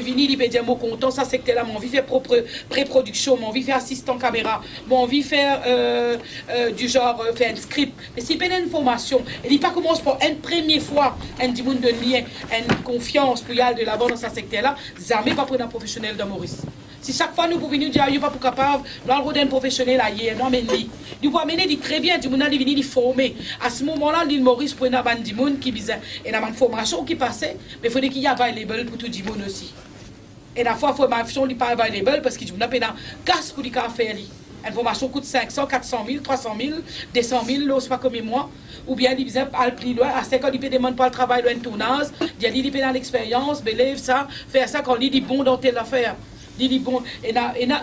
venir, il peut dire, mon content, ça c'est que là, mon envie faire propre pré-production, mon envie faire assistant caméra, mon envie faire du genre, faire un script. Mais si il y a une formation, et il pas commence pour une première fois, un dit de lien, une confiance pour y aller de l'avant dans ce secteur-là, jamais pas pour un professionnel de Maurice. Si chaque fois nous pouvons nous dire, il pas pour capable, dans le rôle d'un professionnel, non, mais nous pouvons amener très bien, du monde à venir former. À ce moment-là, l'île Maurice pour une bande de monde qui visait, et une formation qui passait, mais il faut qu'il y ait available pour tout le monde aussi. Et la fois, la formation n'est pas available parce qu'il y a une casse pour les faire. Une formation coûte 500, 400 000, 300 000, 200 000, c'est pas comme moi. Ou bien il vient à plus loin, à 5 ans, il peut demander pas le travail, le tournage, il peut dans l'expérience, bélève ça, faire ça quand il dit bon dans telle affaire. Il dit bon, et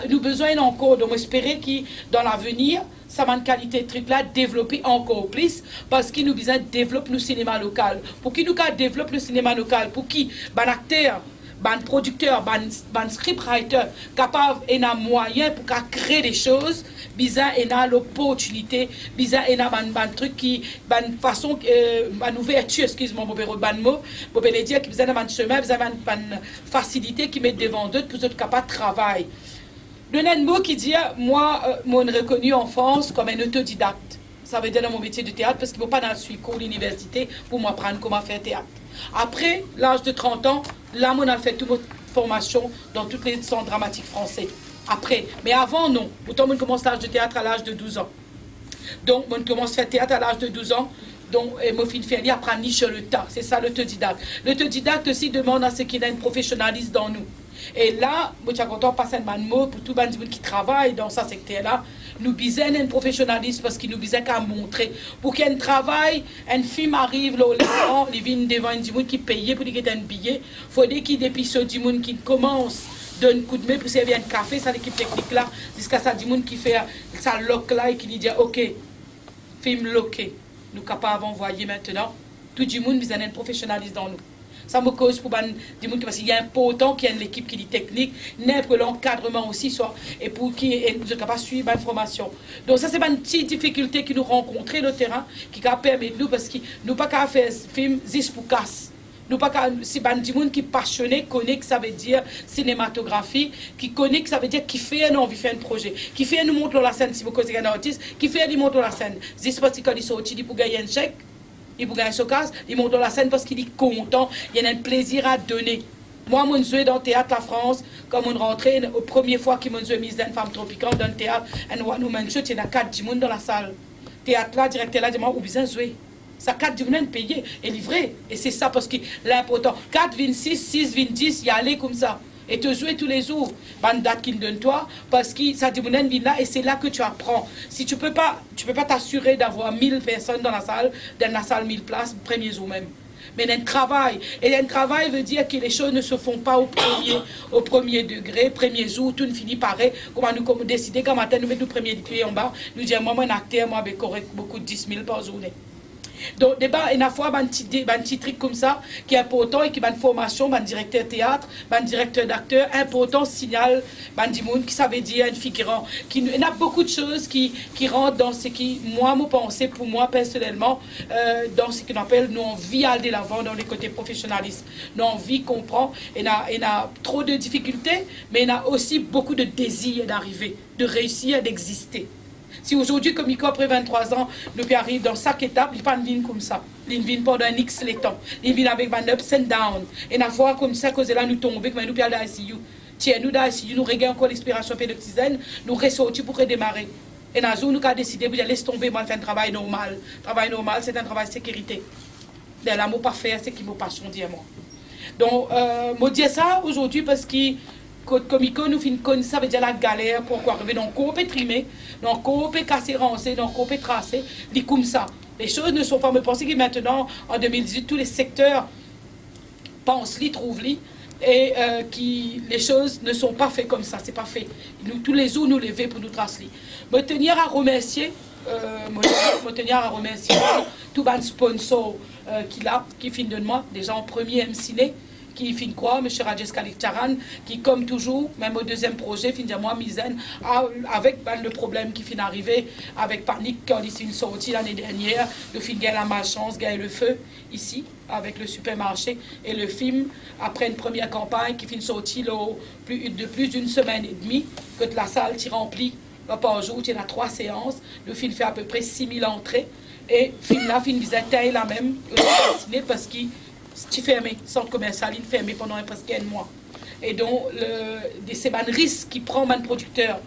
nous besoin encore, donc espérer que dans l'avenir, ça va une qualité de truc là, développer encore plus, parce qu'il nous besoin de développer le cinéma local. Pour qu'il nous développe le cinéma local, pour qui, ben acteur, ban producteur, ban scriptwriter capable et un moyen pour créer des choses, bizarre et a l'opportunité, bizarre et a ban truc qui ban façon ban ouverture, excuse-moi mon ban mot, pour le dire qui bizarre ban chemin, bizarre ban facilité qui met devant d'autres pour être capable de travailler. Donner un mot qui dit moi mon reconnu en France comme un autodidacte. Ça veut dire dans mon métier de théâtre parce qu'il ne faut pas dans le cours l'université pour m'apprendre comment faire théâtre. Après l'âge de 30 ans, là, on a fait toute notre formation dans tous les centres dramatiques français. Après, mais avant, non. Autant on commence l'âge de théâtre à l'âge de 12 ans. Donc, on commence à faire théâtre à l'âge de 12 ans. Donc, mon fils fait apprendre sur le tas. C'est ça l'autodidacte. L'autodidacte aussi demande à ce qu'il y ait un professionnalisme dans nous. Et là, je suis content de passer un mot pour tout le monde qui travaille dans ce secteur-là. Nous bisons un professionnalisme parce qu'il nous bisons qu'à montrer. Pour qu'il y ait un travail, un film arrive là, il vient devant un monde qui paye pour qu'il ait un billet. Il faut dire qu'il depuis ce monde qui commence d'un coup de main pour servir un café, ça l'équipe technique là, jusqu'à ça du monde qui fait ça lock là et qui dit ok, film locké. Nous sommes capables d'envoyer maintenant. Tout le monde besoin d'un professionnalisme dans nous. Ça me cause pour des gens parce qu'il y a un important qui est l'équipe qui est technique, pour l'encadrement aussi, soit, et pour qui nous sommes capables de suivre l'information. Donc ça c'est une petite difficulté que nous rencontrons sur le terrain, qui permet de nous, parce que nous pas qu'à faire film juste pour casse. Nous pas qu'à, c'est des gens qui sont passionnés, connaissent que ça veut dire cinématographie, qui connaissent que ça veut dire qui fait un envie de faire un projet, qui fait nous montre la scène si vous connaissez un artiste, qui fait nous montre la scène. Juste parce qu'ils sont sortis pour gagner un chèque. Il pour gagner ce cas, il monte dans la scène parce qu'il est content, il y a un plaisir à donner. Moi, je suis dans le théâtre La France, comme on rentrait, la première fois que je suis mise dans une femme tropicale dans le théâtre, et nous avons il y a 4 personnes dans la salle. Le théâtre là, directeur là, dit moi, où besoin de jouer. Ça 4 personnes payées et livrées. Et c'est ça parce que l'important, 4, 26, 6, 10, il y a aller comme ça. Et te jouer tous les jours, une date qu'il donne toi, parce que ça dit là et c'est là que tu apprends. Si tu peux pas t'assurer d'avoir 1000 personnes dans la salle 1000 places, premier jour même. Mais un travail, et un travail veut dire que les choses ne se font pas au premier degré, premier jour, tout finit pareil. Comment nous décider qu'à matin nous mettons le premier pied en bas, nous disons moi un acteur, moi avec beaucoup de 10 000 par journée. Donc, débat, il y a un petit truc comme ça qui est important et qui a une formation, un directeur théâtre, un directeur d'acteur, important signal, du monde qui ça veut dire, un figurant. Il y a beaucoup de choses qui rentrent dans ce qui, moi, me pensais, pour moi personnellement, dans ce qu'on appelle, nous envie aller de l'avant dans les côtés professionnalistes. Nous envie comprendre, il y a trop de difficultés, mais il y a aussi beaucoup de désir d'arriver, de réussir, d'exister. Si aujourd'hui, comme il après 23 ans, nous arrivons dans chaque étape, il n'y a pas une ligne comme ça. Il vient pendant un X les temps. Il vient avec un ups and down. Et la fois comme ça, que là, nous tombons, mais nous pions dans l'ICU. Tiens, nous dans l'ICU, nous regardons encore l'inspiration pédoxysène, nous ressortons pour redémarrer. Et dans nous avons décidé de laisser tomber, moi, faire un travail normal. Travail normal, c'est un travail de sécurité. L'amour pas faire, c'est qui me passe son diamant. Donc, je dis ça aujourd'hui parce que comme nous finissons, ça veut dire la galère pour arriver dans le corps trimé, dans le corps cassé, rancé, dans le corps tracé, c'est comme ça. Les choses ne sont pas, me penser que maintenant, en 2018, tous les secteurs pensent, trouvent, et les choses ne sont pas faites comme ça, c'est pas fait. Nous, tous les jours, nous lever pour nous tracer. Me tenir à remercier, tout le sponsor qui finit de moi, déjà en premier M Ciné, qui finit quoi, M. Rajesh Kalikcharan, qui comme toujours, même au deuxième projet, finit à moi, Mizen, avec le problème qui finit d'arriver, avec Panique, quand il est sorti l'année dernière, le film Gagne la malchance, Gagne le feu, ici, avec le supermarché, et le film, après une première campagne qui finit sorti de plus d'une semaine et demie, que la salle s'y remplit par jour, il y a 3 séances, le film fait à peu près 6000 entrées, et film là, film visait la même, parce qu'il est fermé, centre commercial, il est fermé pendant presque un mois. Et donc, c'est un risque qui prend un producteur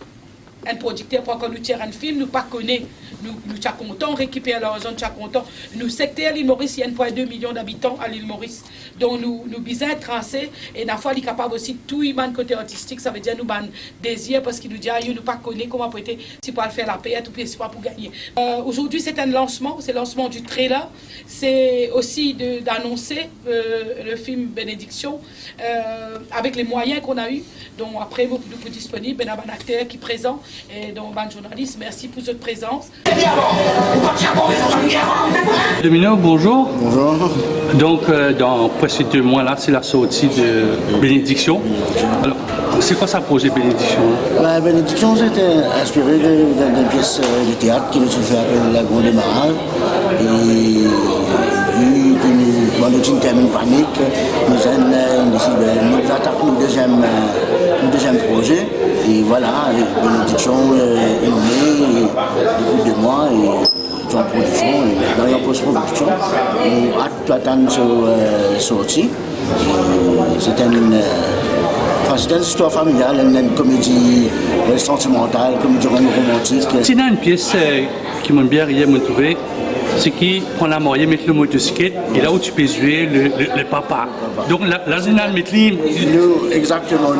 pour qu'on nous tire un film, nous pas connaît, nous sommes contents, récupérer l'argent, nous sommes contents. Nous, secteur l'île Maurice, il y a 1,2 million d'habitants à l'île Maurice. Donc, nous bisons tracés et la fois, il est capable aussi de tout humain côté artistique, ça veut dire nous ban désir parce qu'il nous dit, nous pas connaît comment prêter, si pour faire la paix, tout puis pas pour gagner. Aujourd'hui, c'est un lancement, c'est le lancement du trailer, c'est aussi d'annoncer le film Bénédiction avec les moyens qu'on a eu. Donc, après, vous pouvez disponible, un acteur qui est présent. Et donc, ban journaliste, merci pour votre présence. Domino, bonjour. Bonjour. Donc, dans presque 2 mois, là, c'est la sortie de Bénédiction. Alors, c'est quoi ça, projet Bénédiction? Bénédiction, c'était inspiré d'une pièce de théâtre qui nous fait appeler La Grande Démarrage. Et vu que nous termine Panique, nous avons décidé de attaquer le deuxième projet. Et voilà, Bénédiction est née depuis 2 mois et en production, et dans la post-production. On a hâte d'attendre sa sortie. C'était une histoire familiale, une comédie sentimentale, comédie romantique. C'est une pièce qui m'a bien trouvé. C'est qui prend la mariée, met le motocyclette, et là où tu peux jouer le papa. Donc là, c'est nous, exactement,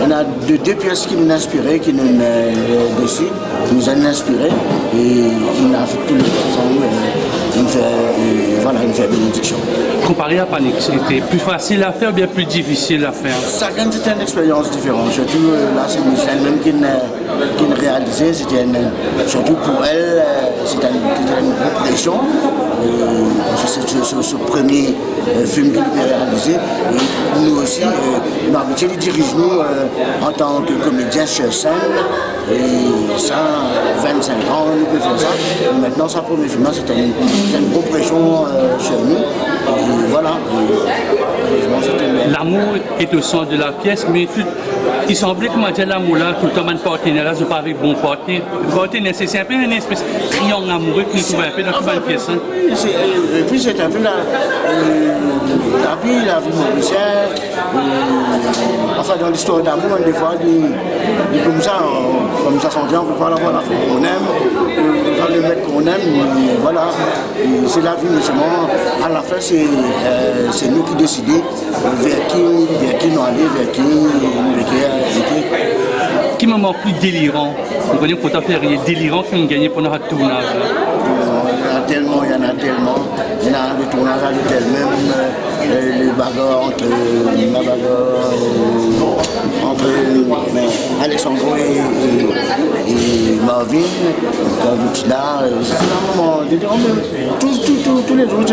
on a 2 pièces qui nous ont inspiré, qui nous dessus, nous ont inspiré, et on a fait tout le temps, il fait Bénédiction. Comparé à Panique, c'était plus facile à faire ou bien plus difficile à faire? Chacun, c'était une expérience différente. Surtout là, c'est Michel même qui l'a réalisé. Surtout pour elle, c'était une grosse pression. C'est ce premier film qu'il a réalisé. Et nous aussi, Marguerite il dirige nous en tant que comédien sur scène. Et ça, 25 ans, on peut faire ça. Et maintenant, sa première film, c'était une grosse pression sur nous. Et voilà. L'amour est au centre de la pièce, mais il semblait que l'amour là, tout le temps, un partenaire là, je pas avec bon partenaire. Partenaire, c'est un peu une espèce de triangle amoureux que nous trouvons un peu dans toute la pièce. Hein. Et puis c'est un peu la vie mauricienne. Enfin, dans l'histoire d'amour, des fois, comme ça s'entend, on peut pas l'avoir la femme qu'on aime, le mec qu'on aime, voilà. C'est la vie, mais seulement, à la fin, c'est nous qui décidons vers qui nous aller, vers qui Quel moment plus délirant? Vous voyez, pour ta faire, il est délirant qu'on gagne pour notre tournage. Il y en a tellement. Il y en a des tournages à l'hôtel même, les bagarres entre Alexandro et Marvin, là, c'est un moment. Tous les jours, il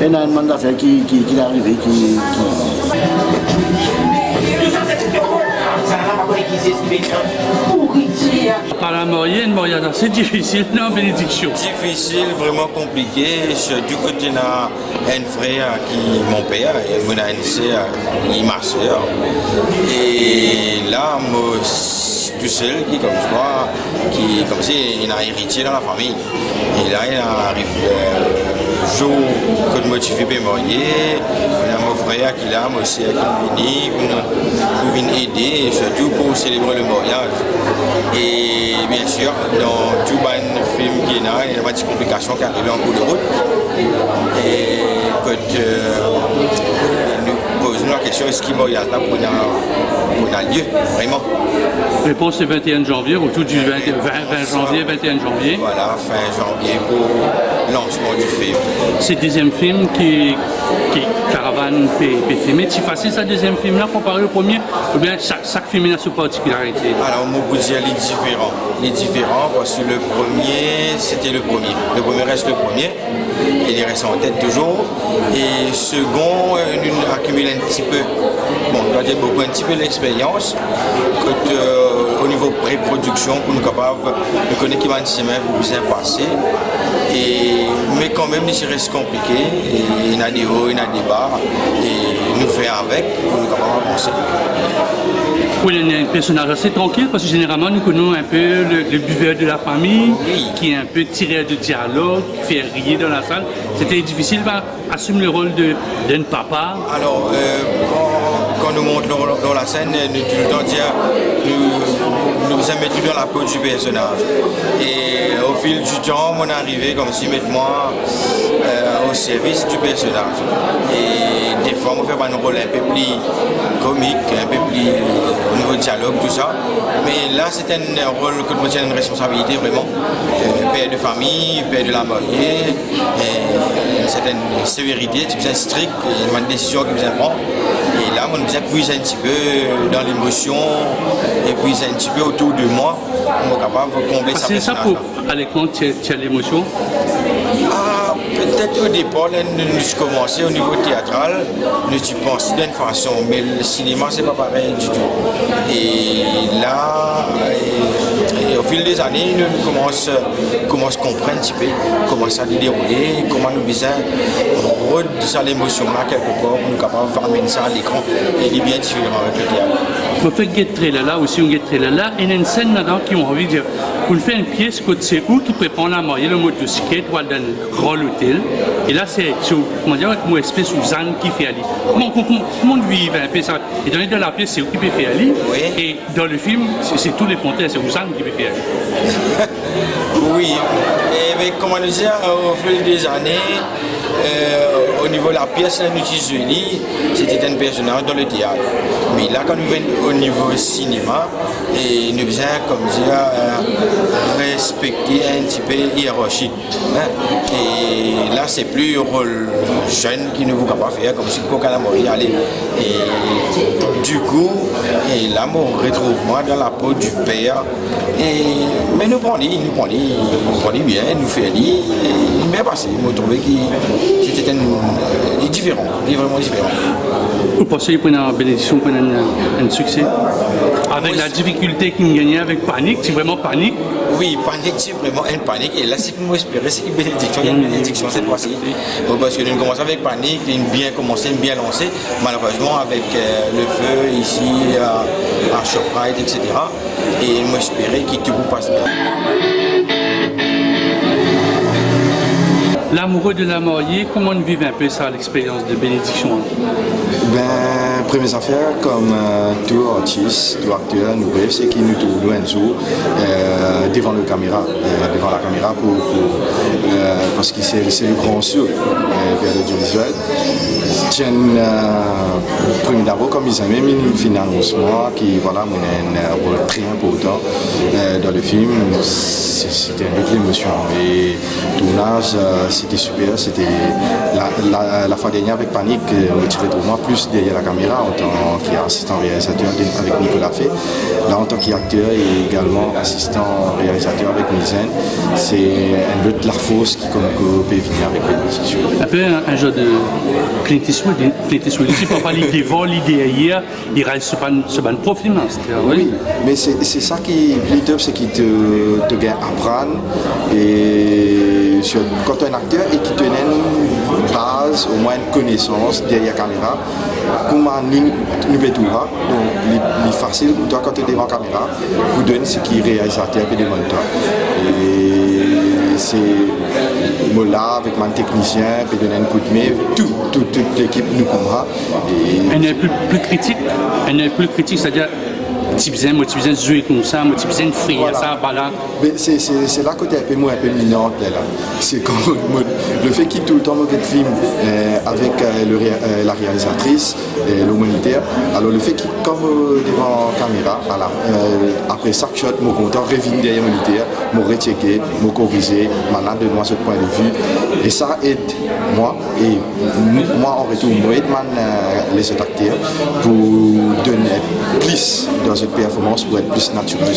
y a un mandat d'affaires qui est arrivé. Par la mariée, une mariage assez difficile, non, Bénédiction? Difficile, vraiment compliqué. Du côté de un frère qui est mon père et mon sœur qui est ma soeur. Et là, moi, tout seul, qui comme toi, qui comme si il a héritier dans la famille. Et là, il arrive jour que je me suis fait marier. Il y a mon frère qui est là, moi aussi, qui vient aider, surtout pour célébrer le mariage. Et bien sûr, dans tout le film qui est là, il y a des complications qui arrivent en cours de route. Et quand nous posons la question, est-ce qu'il y a là pour un lieu, vraiment? Réponse c'est 21 janvier, autour du 20 janvier, 21 janvier. Voilà, fin janvier pour le lancement du film. C'est le deuxième film qui Caravane peut filmer. C'est facile ça deuxième film là comparé au premier ou bien chaque film a sa particularité? Alors, mon goût dire les différents. Les différents parce que le premier, c'était le premier. Le premier reste le premier. Il reste en tête toujours. Et second, nous accumule un petit peu, bon, on doit dire beaucoup, un petit peu l'expérience. Au niveau pré-production, pour nous capables de connaître qui va une semaine pour bien passer. Mais quand même, il reste compliqué. Et il y a des hauts, il y a des bas. Et nous faire avec pour nous capables d'avancer. Oui, il y a un personnage assez tranquille parce que généralement nous connaissons un peu le buveur de la famille, oui, qui est un peu tiré de dialogue, qui fait rire dans la salle. C'était difficile d'assumer le rôle d'un papa. Alors, quand nous montons dans la scène, nous tout le temps dire, nous mettons dans la peau du personnage. Et au fil du temps, on est arrivé comme si moi au service du personnage. Et des fois, on fait un rôle un peu plus comique, un peu plus au niveau du dialogue, tout ça. Mais là, c'est un rôle que nous tient une responsabilité vraiment. Père de famille, père de la mariée, une certaine sévérité, c'est strict, une décision qui nous prend. Et là, on nous puise un petit peu dans l'émotion et puis un petit peu autour de moi, on est capable de combler ça. C'est ça pour aller compte, tu as l'émotion? Peut-être au départ, nous commençons au niveau théâtral, nous pensons d'une façon, mais le cinéma, c'est pas pareil du tout. Et là, au fil des années, nous commençons à comprendre un petit peu comment ça se dérouler, comment nous besoin redescendre l'émotion là quelque part pour nous capables de ramener ça à l'écran. Et il est bien différent avec le théâtre. Vous faites Get Trailer là aussi, on Get Trailer là, il y a une scène là-dedans qui ont envie de dire, vous faites une pièce que c'est où qui prépare la mariée, le motocyclette, ou dans le rôle hôtel. Et là, c'est comment dire, une espèce de Suzanne qui fait aller. Comment vivre un peu ça? Et dans la pièce, c'est où qui peut faire aller. Oui. Et dans le film, c'est tous les frontières, c'est Suzanne qui peut faire aller. Oui, mais comment dire, au fil des années, au niveau de la pièce, c'était un personnage dans le théâtre. Mais là, quand nous venons au niveau cinéma, et nous faisons, comme dire, respecter un petit peu la hiérarchie. Hein? Et là, c'est plus un rôle jeune qui ne vous pas faire, comme si Coca la mourir. Allez. Et du coup, et là, on retrouve moi dans la peau du père. Mais nous prenons bien, nous fait lire, et bien passé. Moi, je trouvais que c'était différent, vraiment différent. Vous pensez qu'il y a une bénédiction, qu'il y a un succès? Avec la difficulté qu'il gagnait avec Panique, c'est vraiment Panique? Oui, Panique, c'est vraiment une panique. Et là, c'est que moi, j'espérais, c'est une bénédiction. Il y a une bénédiction cette fois-ci. Parce que nous commençons avec Panique, nous bien commencé, bien lancé. Malheureusement, avec le feu ici, à ShopRite, etc. Et moi, j'espérais que tout passe bien. L'amoureux de la mariée, comment on vit un peu ça, l'expérience de bénédiction? Ben, première affaire, comme tout artiste, tout acteur, nous rêvons, c'est qu'il nous trouve un jour devant la caméra parce que c'est le grand saut vers l'audiovisuel. Tiens, premier d'abord, comme ils avaient mis une financement qui, voilà, un rôle très important dans le film, c'était avec l'émotion. Et le tournage, c'était super, c'était la fois dernière avec Panique, me tirait de moi plus derrière la caméra en tant qu'assistant réalisateur avec Nicolas Fay. Là, en tant qu'acteur et également assistant réalisateur avec Mizen, c'est un peu de la force qui peut venir avec bénédiction. Un peu un genre de Clint Eastwood, si papa l'idée devant, l'idée hier, il reste ce ban profil. Oui, mais c'est ça qui est top, c'est qu'il te gagne à apprendre et quand tu es un acteur et qui te donne une base, au moins une connaissance derrière la caméra, comment nous peut tout donc il est facile pour toi quand tu es devant la caméra, vous donne ce qui est réalisateur et devant toi. Et c'est là avec mon technicien, puis donner un coup de main, toute l'équipe nous comprend. Elle est plus critique, c'est-à-dire tu besoin jouer comme ça, tu besoin faire voilà. Ça, voilà. C'est là que tu es un peu minante là. C'est comme le fait qu'il tout le temps regarde le film avec la réalisatrice, l'humanitaire. Alors le fait qu'il comme devant la caméra. Après chaque shot, mon content revient derrière mon militaire, me rechecker, me corriger, malade de ce point de vue. Et ça aide moi, et moi en retour, moi aide les autres acteurs pour donner plus dans cette performance, pour être plus naturel.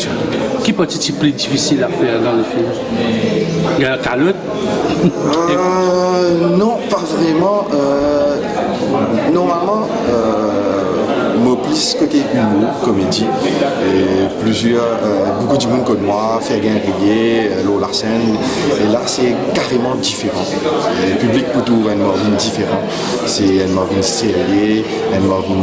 Qui partie plus difficile à faire dans le film? Il y a Calotte? Non, pas vraiment. Normalement, moi plus côté humour, comédie, et beaucoup de monde comme moi, Fergan Riguet, Lola Larsen, et là c'est carrément différent. Le public pour tout un Marvin différent. C'est un Marvin sérieux, un Marvin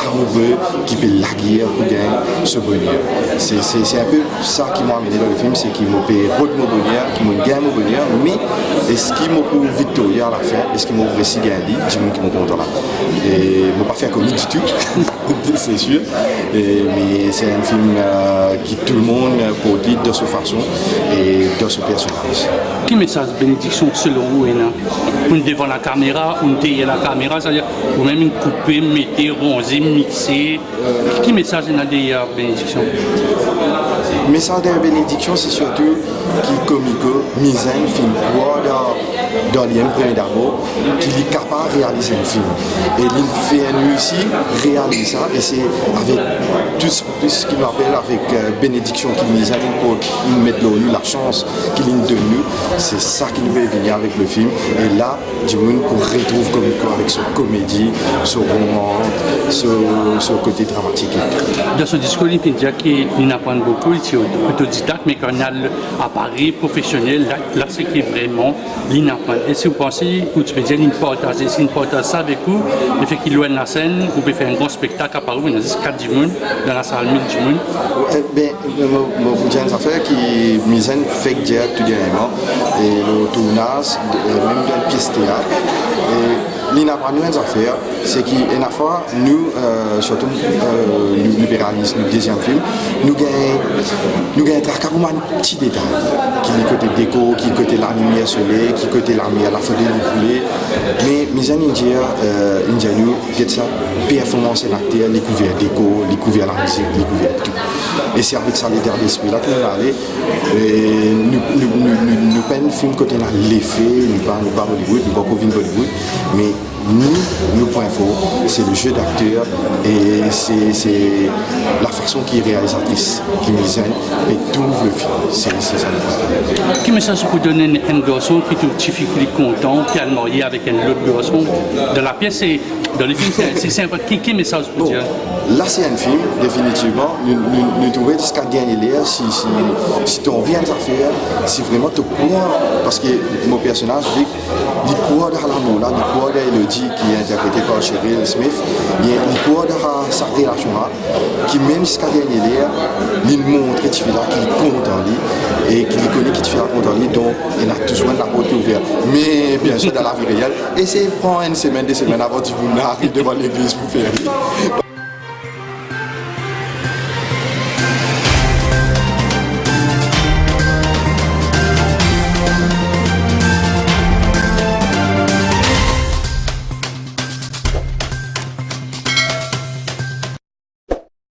amoureux qui peut laguer pour gagner ce bonheur. C'est un peu ça qui m'a amené dans le film, c'est qu'il m'a payé beaucoup de mon bonheur, qu'il m'a gagné mon bonheur, mais est-ce qu'il m'a pour victorieux à la fin, est-ce qu'il m'a réussi à gagner, du monde qui m'a content là. Et je n'ai pas fait comique du tout. C'est sûr, mais c'est un film qui tout le monde peut dire de cette façon et de ce personnage. Quel message de bénédiction selon vous est là? Devant la caméra ou derrière la caméra, c'est-à-dire ou même une coupée, mettez, ronzer, mixer. Quel message est là derrière la bénédiction? Le message de la bénédiction, c'est surtout qu'il comique, mise un film dans l'imprès d'abord, qu'il est capable de réaliser un film. Et il fait un aussi réaliser ça, et c'est avec tout ce qu'il m'appelle avec bénédiction qu'il mise pour mettre la chance qu'il a de nous. C'est ça qui nous fait venir avec le film. Et là, du monde qu'on retrouve comme avec ce comédie, ce roman, ce côté dramatique. Dans ce discours, il peut dire qu'il apprend beaucoup, il est autodidacte, mais quand il a l'appareil professionnel, là c'est qui est vraiment l'inapprend. Et si vous pensez, ou tu peux dire, il partage ça avec vous, le fait qu'il loue la scène, vous pouvez faire un grand spectacle à Paris, il y a 4 du monde, dans la salle 1000 du monde. Bien, vous dire une affaire qui mise en fait dire tout dernièrement, et le tournage, même dans la pièce théâtre. L'inapprendre une affaire, c'est qu'une fois, nous, surtout nous libéralistes, le deuxième film, nous gagnons un petit détail, qui est côté déco, qui est côté la lumière soleil, qui est côté l'armée, la photo du poulet. Mais mes amis India, nous, c'est ça, performance en acteur, les couverts déco, les couverts la musique, les couverts tout. Et c'est avec ça l'état d'esprit là que nous allons. Nous pas un film côté l'effet, nous pas Hollywood, nous pas Bollywood, mais nous point fort, c'est le jeu d'acteur et c'est la façon qui est réalisatrice, qui mise en et tout le film. C'est ça. Quel message vous donner à un garçon qui est un petit fille qui est content, qui a marié avec un autre garçon? Dans la pièce, dans le film, c'est sympa. Quel message vous dire? Là, c'est un film, définitivement. Nous trouvons jusqu'à gagner l'air si tu en viens à faire, si vraiment tu crois, parce que mon personnage dit il croit dans l'amour, il croit dans Elodie qui est interprété par Cheryl Smith, il croit dans sa relation là, qui même jusqu'à gagner l'air, il montre qu'il compte en lui et qu'il connaît qu'il fait compte en lui, donc il a toujours la porte ouverte. Mais bien sûr, dans la vie réelle, essayez de prendre une semaine, 2 semaines avant que vous n'arrivez devant l'église pour faire.